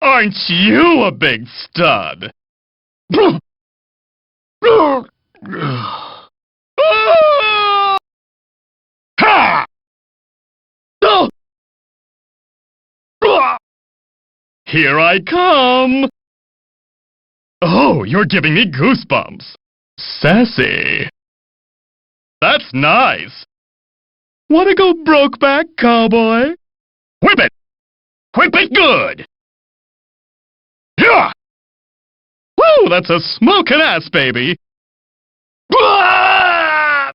Aren't you a big stud? Ha! Here I come! Oh, you're giving me goosebumps. Sassy. That's nice. Wanna go Brokeback Cowboy? Whip it! Whip it good! Yeah! Woo, that's a smoking ass, baby!